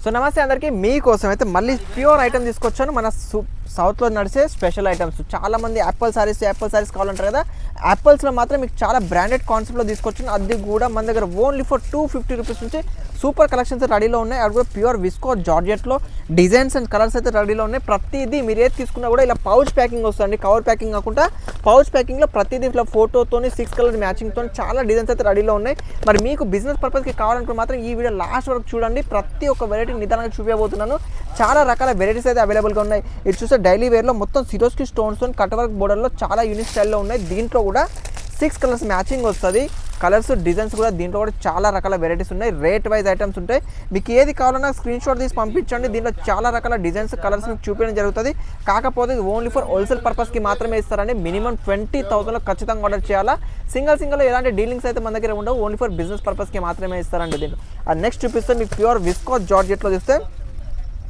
So నమస్తే అందరికీ, మీకోసం అయితే మళ్ళీ ప్యూర్ ఐటమ్ తీసుకొచ్చాను. మన సౌత్లో నడిచే స్పెషల్ ఐటమ్స్. చాలామంది యాపిల్ సారీస్ కావాలంటారు కదా. యాపిల్స్లో మాత్రం మీకు చాలా బ్రాండెడ్ కాన్సెప్ట్లో తీసుకొచ్చాను. అది కూడా మన దగ్గర ఓన్లీ ఫర్ 250 రూపీస్ నుంచి సూపర్ కలెక్షన్స్ రెడీలో ఉన్నాయి. అది కూడా ప్యూర్ విస్కో జార్జెట్లో డిజైన్స్ అండ్ కలర్స్ అయితే రెడీలో ఉన్నాయి. ప్రతిదీ మీరు ఏది తీసుకున్నా కూడా ఇలా పౌచ్ ప్యాకింగ్ వస్తుంది. కవర్ ప్యాకింగ్ కాకుండా పౌచ్ ప్యాకింగ్లో ప్రతిదీ ఇట్లా ఫోటోతోని 6 కలర్ మ్యాచింగ్తో చాలా డిజైన్స్ అయితే రెడీలో ఉన్నాయి. మరి మీకు బిజినెస్ పర్పస్కి కావాలనుకుంటే మాత్రం ఈ వీడియో లాస్ట్ వరకు చూడండి. ప్రతి ఒక్క వెరైటీ నిదానంగా చూపించబోతున్నాను. చాలా రకాల వెరైటీస్ అయితే అవైలబుల్గా ఉన్నాయి. ఇది చూస్తే డైలీ వేర్లో మొత్తం సిరోస్కి స్టోన్స్తో కట్ వర్క్ బోర్డర్లో చాలా యూనిక్ స్టైల్లో ఉన్నాయి. దీంట్లో కూడా 6 కలర్స్ మ్యాచింగ్ వస్తుంది. కలర్స్ డిజైన్స్ కూడా దీంట్లో కూడా చాలా రకాల వెరైటీస్ ఉన్నాయి. రేట్ వైజ్ ఐటమ్స్ ఉంటాయి. మీకు ఏది కావాలన్నా స్క్రీన్ షాట్ తీసి పంపించండి. దీంట్లో చాలా రకాల డిజైన్స్ కలర్స్ మీకు చూపించడం జరుగుతుంది. కాకపోతే ఇది ఓన్లీ ఫర్ హోల్సేల్ పర్పస్కి మాత్రమే ఇస్తారండి. మినిమం 20,000లో ఖచ్చితంగా ఆర్డర్ చేయాలా. సింగిల్ ఎలాంటి డీలింగ్స్ అయితే మన దగ్గర ఉండవు. ఓన్లీ ఫర్ బిజినెస్ పర్పస్కి మాత్రమే ఇస్తారండి. దీంట్లో నెక్స్ట్ చూపిస్తే మీకు ప్యూర్ విస్కో జార్జెట్లో చూస్తే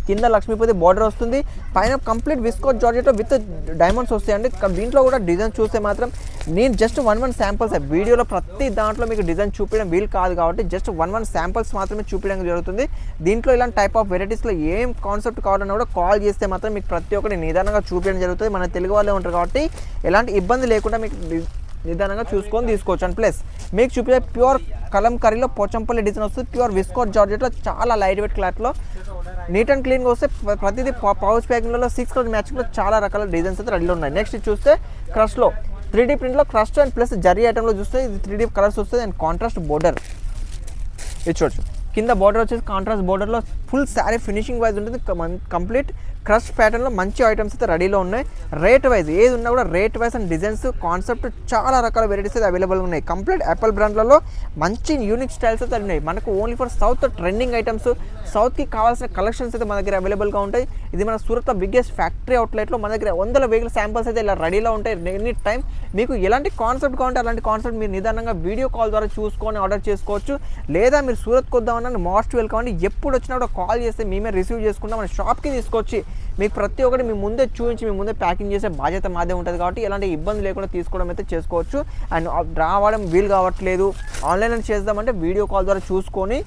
కింద లక్ష్మీపతి బార్డర్ వస్తుంది. పైన కంప్లీట్ విస్కో జార్జెట్లో విత్ డైమండ్స్ వస్తాయండి. దీంట్లో కూడా డిజైన్ చూస్తే మాత్రం నేను జస్ట్ వన్ శాంపుల్స్ వీడియోలో ప్రతి దాంట్లో మీకు డిజైన్ చూపించడం వీలు కాదు కాబట్టి జస్ట్ వన్ శాంపుల్స్ మాత్రమే చూపించడం జరుగుతుంది. దీంట్లో ఇలాంటి టైప్ ఆఫ్ వెరైటీస్లో ఏం కాన్సెప్ట్ కావాలన్నా కూడా కాల్ చేస్తే మాత్రం మీకు ప్రతి ఒక్కటి నిదానంగా చూపించడం జరుగుతుంది. మన తెలుగు వాళ్ళే ఉంటారు కాబట్టి ఎలాంటి ఇబ్బంది లేకుండా మీకు నిదానంగా చూసుకొని తీసుకోవచ్చు. అండ్ ప్లస్ మీకు చూపించే ప్యూర్ కలంకరీలో పోచంపల్లి డిజైన్ వస్తుంది. ప్యూర్ విస్కో జార్జెట్లో చాలా లైట్ వెయిట్ క్లాత్లో నీట్ అండ్ క్లీన్గా వస్తే ప్రతిదీ పౌచ్ ప్యాకింగ్లో 6 కలర్ మ్యాచింగ్లో చాలా రకాల డిజైన్స్ అయితే రెడీలో ఉన్నాయి. నెక్స్ట్ చూస్తే క్రష్లో 3D ప్రింట్లో క్రష్ అండ్ ప్లస్ జరీ ఐటెంలో చూస్తే ఇది 3D కలర్స్ వస్తుంది. అండ్ కాంట్రాస్ట్ బోర్డర్ ఇది చూడొచ్చు. కింద బార్డర్ వచ్చేసి కాంట్రాస్ట్ బోర్డర్లో ఫుల్ శారీ ఫినిషింగ్ వైజ్ ఉంటుంది. కంప్లీట్ క్రష్ ప్యాటర్న్లో మంచి ఐటమ్స్ అయితే రెడీలో ఉన్నాయి. రేట్ వైజ్ ఏది ఉన్నా కూడా rate wise and designs concept చాలా రకాల వెరైటీస్ అయితే అవైలబుల్గా ఉన్నాయి. కంప్లీట్ యాపిల్ బ్రాండ్లలో మంచి యూనిక్ స్టైల్స్ అయితే ఉన్నాయి. మనకు only for south trending items, సౌత్కి కావాల్సిన కలెక్షన్స్ అయితే మన దగ్గర అవైలబుల్గా ఉంటాయి. ఇది మన సూరత్ బిగ్గెస్ట్ ఫ్యాక్టరీ అవుట్లెట్లో మన దగ్గర 100 వెహికల్ శాంపుల్స్ అయితే ఇలా రెడీలో ఉంటాయి. ఎనీ టైం మీకు ఎలాంటి కాన్సెప్ట్ కావాలంటే అలాంటి కాన్సెప్ట్ మీరు నిదానంగా వీడియో కాల్ ద్వారా చూసుకొని ఆర్డర్ చేసుకోవచ్చు. లేదా మీరు సూరత్కి వద్దామన్నా మోస్ట్ వెల్కమ్ అండి. ఎప్పుడు వచ్చినా కూడా కాల్ చేస్తే మేమే రిసీవ్ చేసుకుంటాం. మన షాప్కి తీసుకొచ్చి మీకు ప్రతి ఒక్కటి మీ ముందే చూపించి మీ ముందే ప్యాకింగ్ చేసే బాధ్యత మాదే ఉంటుంది కాబట్టి ఎలాంటి ఇబ్బంది లేకుండా తీసుకోవడం అయితే చేసుకోవచ్చు. అండ్ రావడం వీలు కావట్లేదు, ఆన్లైన్ అని చేద్దామంటే వీడియో కాల్ ద్వారా చూసుకొని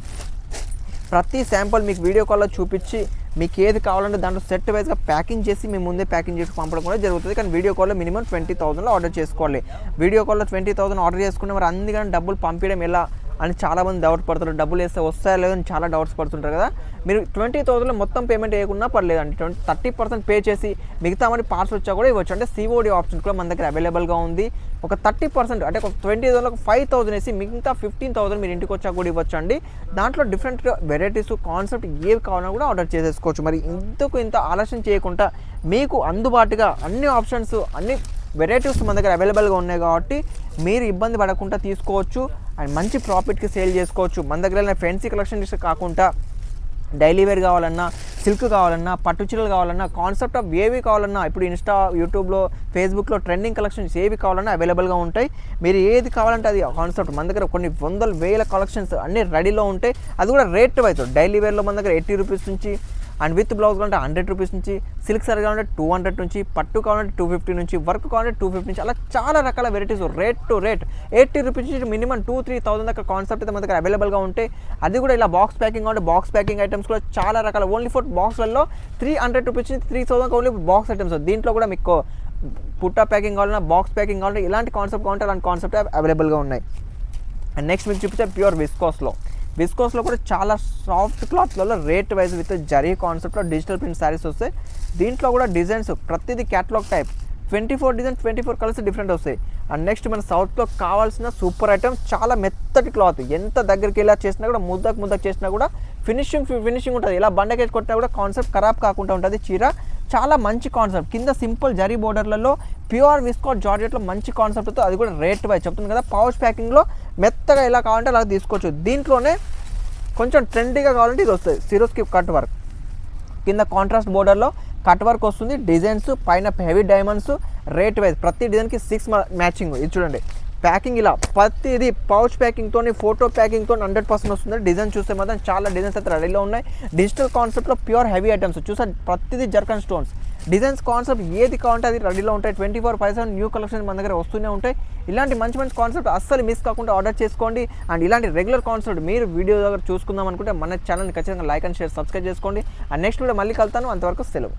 ప్రతి శాంపుల్ మీకు వీడియో కాల్లో చూపించి మీకు ఏది కావాలంటే దాంట్లో సెట్ వైజ్గా ప్యాకింగ్ చేసి మీ ముందే ప్యాకింగ్ చేసి పంపడం కూడా జరుగుతుంది. కానీ వీడియో కాల్లో మినిమం 20,000లో ఆర్డర్ చేసుకోవాలి. వీడియో కాల్లో 20,000 ఆర్డర్ చేసుకునే మరి అందుకని డబ్బులు పంపించడం ఎలా అని చాలామంది డౌట్ పడుతుంటారు. డబ్బులు వేస్తే వస్తాయో లేదో అని చాలా డౌట్స్ పడుతుంటారు కదా. మీరు 20,000లో మొత్తం పేమెంట్ వేయకుండా పర్లేదండి. 30% పే చేసి మిగతా మరి పార్సల్ వచ్చా కూడా ఇవ్వచ్చు. అంటే COD ఆప్షన్ కూడా మన దగ్గర అవైలబుల్గా ఉంది. ఒక 30% అంటే ఒక 20,000కి 5,000 వేసి మిగతా 15,000 మీరు ఇంటికి వచ్చా కూడా ఇవ్వచ్చు అండి. దాంట్లో డిఫరెంట్ వెరైటీస్ కాన్సెప్ట్ ఏవి కావాలన్నా కూడా ఆర్డర్ చేసేసుకోవచ్చు. మరి ఇంత ఆలస్యం చేయకుండా మీకు అందుబాటుగా అన్ని ఆప్షన్స్ అన్ని వెరైటీస్ మన దగ్గర అవైలబుల్గా ఉన్నాయి కాబట్టి మీరు ఇబ్బంది పడకుండా తీసుకోవచ్చు. అండ్ మంచి ప్రాఫిట్కి సేల్ చేసుకోవచ్చు. మన దగ్గర ఫ్యాన్సీ కలెక్షన్ కాకుండా డైలీ వేర్ కావాలన్నా, సిల్క్ కావాలన్నా, పట్టు చీరలు కావాలన్నా, కాన్సెప్ట్ ఆఫ్ ఏవి కావాలన్నా ఇప్పుడు ఇన్స్టా, యూట్యూబ్లో, ఫేస్బుక్లో ట్రెండింగ్ కలెక్షన్స్ ఏవి కావాలన్నా అవైలబుల్గా ఉంటాయి. మీరు ఏది కావాలంటే అది కాన్సెప్ట్ మన దగ్గర కొన్ని 100,000 కలెక్షన్స్ అన్నీ రెడీలో ఉంటాయి. అది కూడా రేట్ వైజ్ డైలీ వేర్లో మన దగ్గర 80 రూపీస్ నుంచి, అండ్ విత్ బ్లౌజ్ కావాలంటే 100 రూపీస్ నుంచి, సిల్క్ సారీ కావాలంటే 200 నుంచి, పట్టు కావాలంటే 250 నుంచి, వర్క్ కావాలంటే 250 నుంచి, అలా చాలా రకాల varieties rate to rate 80 rupees నుంచి మినిమం 2-3,000 దాకా కాన్సెప్ట్ అయితే మన దగ్గర అవైలబుల్గా ఉంటాయి. అది కూడా ఇలా బాక్స్ ప్యాకింగ్ కావాలంటే బాక్స్ ప్యాకింగ్ ఐటమ్స్ కూడా చాలా రకాల ఓన్లీ ఫర్ బాక్స్లలో 300 రూపీస్ నుంచి 3,000 ఓన్లీ బాక్స్ ఐటమ్స్. దీంట్లో కూడా మీకు పుట్టా ప్యాకింగ్ కావాలన్నా, బాక్స్ ప్యాకింగ్ కావాలంటే ఇలాంటి కాన్సెప్ట్ కావాలంటే అలాంటి కాన్సెప్ట్ అవైలబుల్గా ఉన్నాయి. అండ్ నెక్స్ట్ మీకు చూపిస్తే ప్యూర్ విస్కోస్లో కూడా చాలా సాఫ్ట్ క్లాత్లలో రేట్ వైజ్ విత్ జరీ కాన్సెప్ట్లో డిజిటల్ ప్రింట్ శారీస్ వస్తాయి. దీంట్లో కూడా డిజైన్స్ ప్రతిదీ catalogue type 24 design 24 colours different వస్తాయి. అండ్ నెక్స్ట్ మన సౌత్లో కావాల్సిన సూపర్ ఐటమ్స్ చాలా మెత్తటి క్లాత్, ఎంత దగ్గరికి ఇలా చేసినా కూడా ముద్దకు చేసినా కూడా ఫినిషింగ్ ఉంటుంది. ఇలా బండకేసి కొట్టినా కూడా కాన్సెప్ట్ ఖరాబ్ కాకుండా ఉంటుంది. చీర చాలా మంచి కాన్సెప్ట్. కింద సింపుల్ జరీ బోర్డర్లలో ప్యూర్ విస్కో జార్జెట్లో మంచి కాన్సెప్ట్తో అది కూడా రేట్ వైజ్ చెప్తుంది కదా. పౌచ్ ప్యాకింగ్లో మెత్తగా ఎలా కావాలంటే అలా తీసుకోవచ్చు. దీంట్లోనే కొంచెం ట్రెండీగా కావాలంటే ఇది వస్తుంది. సిరోస్కి కట్ వర్క్, కింద కాంట్రాస్ట్ బోర్డర్లో కట్ వర్క్ వస్తుంది. డిజైన్స్ పైన హెవీ డైమండ్స్ రేట్ వైజ్ ప్రతి డిజైన్కి 6 మ్యాచింగ్. ఇది చూడండి ప్యాకింగ్ ఇలా ప్రతిదీ పౌచ్ ప్యాకింగ్తో, ఫోటో ప్యాకింగ్తో 100% వస్తుంది. డిజైన్ చూస్తే మాత్రం చాలా డిజైన్స్ అయితే రెడీలో ఉన్నాయి. డిజిటల్ కాన్సెప్ట్లో ప్యూర్ హెవీ ఐటమ్స్ చూసా ప్రతిదీ జర్కన్ స్టోన్స్ డిజైన్స్ కాన్సెప్ట్ ఏది కావాలంటే అది రెడీలో ఉంటాయి. 24/7 న్యూ కలెక్షన్ మన దగ్గర వస్తూనే ఉంటాయి. ఇలాంటి మంచి మంచి కాన్సెప్ట్ అస్సలు మిస్ కాకుండా ఆర్డర్ చేసుకోండి. అండ్ ఇలాంటి రెగ్యులర్ కాన్సెప్ట్ మీరు వీడియో దగ్గర చూసుకుందాం అనుకుంటే మన ఛానల్ని ఖచ్చితంగా లైక్ అండ్ షేర్ సబ్స్క్రైబ్ చేసుకోండి. అండ్ నెక్స్ట్ వీడియో మళ్ళీ కలుతాను. అంతవరకు సెలవు.